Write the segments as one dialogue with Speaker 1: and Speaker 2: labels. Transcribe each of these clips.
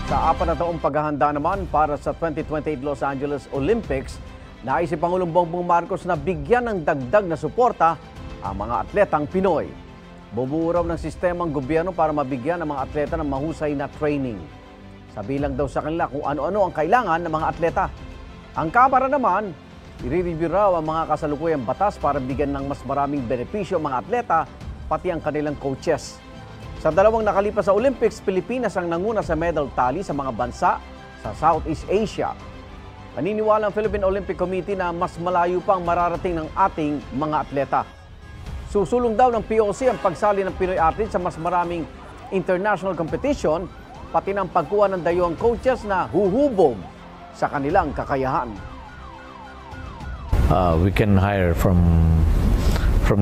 Speaker 1: Sa 4 na taong paghahanda naman para sa 2028 Los Angeles Olympics, nais si Pangulong Bongbong Marcos na bigyan ng dagdag na suporta ang mga atletang Pinoy. Bubuo raw ng sistemang gobyerno para mabigyan ang mga atleta ng mahusay na training. Sabilang daw sa kanila kung ano-ano ang kailangan ng mga atleta. Ang Kamara naman, i-review raw ang mga kasalukuyang batas para bigyan ng mas maraming benepisyo ang mga atleta, pati ang kanilang coaches. Sa dalawang nakalipas sa Olympics, Pilipinas ang nanguna sa medal tally sa mga bansa sa Southeast Asia. Naniniwala ang Philippine Olympic Committee na mas malayo pang mararating ng ating mga atleta. Susulong daw ng POC ang pagsali ng Pinoy athletes sa mas maraming international competition, pati ng pagkuha ng dayuhang coaches na huhubog sa kanilang kakayahan.
Speaker 2: We can hire from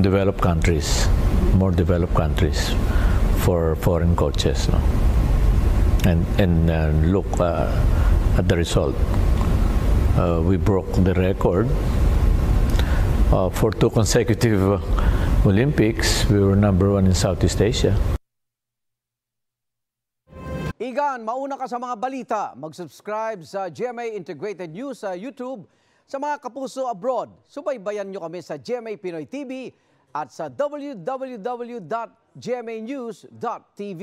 Speaker 2: developed countries, more developed countries, for foreign coaches, no? and look at the result. We broke the record for 2 consecutive Olympics. We were #1 in Southeast Asia.
Speaker 1: Igan, mauna ka sa mga balita. Mag-subscribe sa GMA Integrated News sa YouTube. Sa mga kapuso abroad, subaybayan nyo kami sa GMA Pinoy TV at sa www.gmanews.tv.